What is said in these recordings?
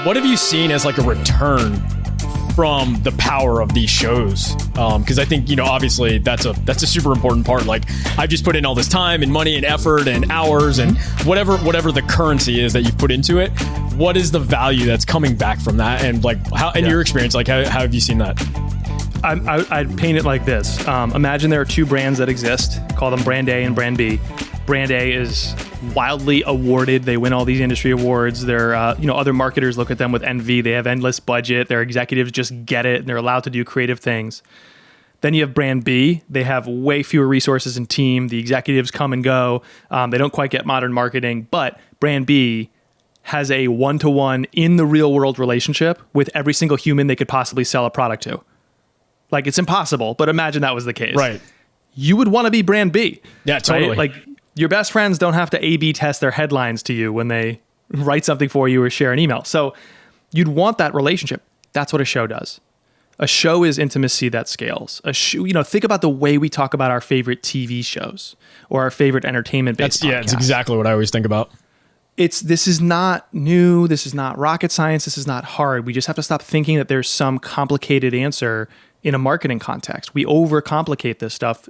What have you seen as like a return from the power of these shows? Because I think, obviously that's a super important part. Like, I've just put in all this time and money and effort and hours and whatever the currency is that you've put into it. What is the value that's coming back from that? And like, how in your experience, like how have you seen that? I'd paint it like this. Imagine there are two brands that exist. Call them Brand A and Brand B. Brand A is wildly awarded. They win all these industry awards. They're, other marketers look at them with envy. They have endless budget. Their executives just get it, and they're allowed to do creative things. Then you have Brand B. They have way fewer resources and team. The executives come and go. They don't quite get modern marketing, but Brand B has a one-to-one in the real world relationship with every single human they could possibly sell a product to. Like, it's impossible, but imagine that was the case. Right. You would want to be Brand B. Yeah, totally. Right? Like, your best friends don't have to A/B test their headlines to you when they write something for you or share an email. So you'd want that relationship. That's what a show does. A show is intimacy that scales. Think about the way we talk about our favorite TV shows or our favorite entertainment-based podcasts. Yeah, it's exactly what I always think about. This is not new. This is not rocket science. This is not hard. We just have to stop thinking that there's some complicated answer in a marketing context. We overcomplicate this stuff,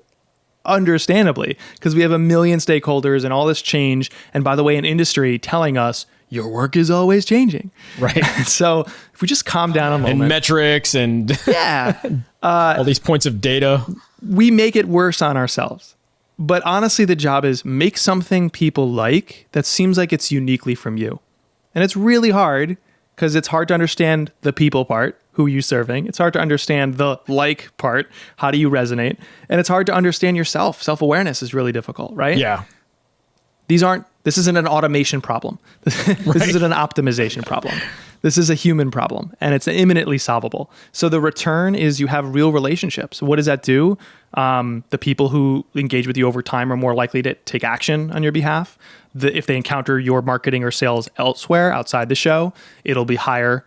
understandably, because we have a million stakeholders and all this change. And by the way, an industry telling us your work is always changing. Right. So if we just calm down a moment. And metrics and all these points of data. We make it worse on ourselves. But honestly, the job is make something people like that seems like it's uniquely from you. And it's really hard because it's hard to understand the people part, who you're serving. It's hard to understand the like part, how do you resonate? And it's hard to understand yourself. Self-awareness is really difficult, right? Yeah. This isn't an automation problem. This isn't an optimization problem. This is a human problem, and it's imminently solvable. So the return is you have real relationships. What does that do? The people who engage with you over time are more likely to take action on your behalf. If they encounter your marketing or sales elsewhere outside the show, it'll be higher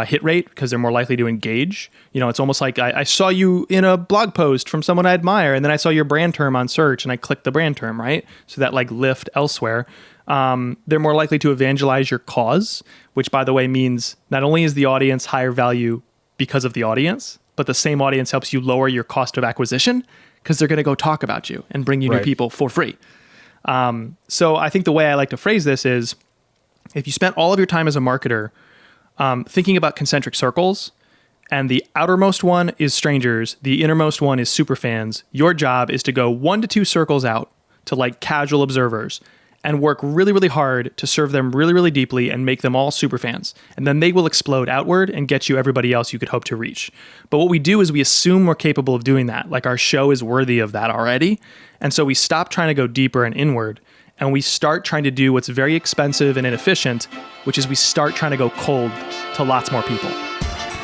hit rate because they're more likely to engage. It's almost like I saw you in a blog post from someone I admire, and then I saw your brand term on search and I clicked the brand term, right? So that like lift elsewhere. They're more likely to evangelize your cause, which by the way means not only is the audience higher value because of the audience, but the same audience helps you lower your cost of acquisition because they're going to go talk about you and bring you new people for free. So I think the way I like to phrase this is if you spent all of your time as a marketer thinking about concentric circles, and the outermost one is strangers, the innermost one is super fans, your job is to go 1 to 2 circles out to like casual observers and work really, really hard to serve them really, really deeply and make them all super fans. And then they will explode outward and get you everybody else you could hope to reach. But what we do is we assume we're capable of doing that. Like our show is worthy of that already. And so we stop trying to go deeper and inward. And we start trying to do what's very expensive and inefficient, which is we start trying to go cold to lots more people,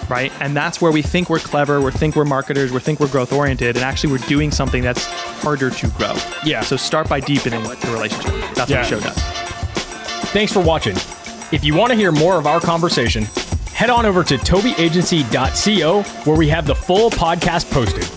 right? And that's where we think we're clever, we think we're marketers, we think we're growth-oriented, and actually we're doing something that's harder to grow. Yeah. So start by deepening the relationship. That's what the show does. Thanks for watching. If you want to hear more of our conversation, head on over to tobeagency.co where we have the full podcast posted.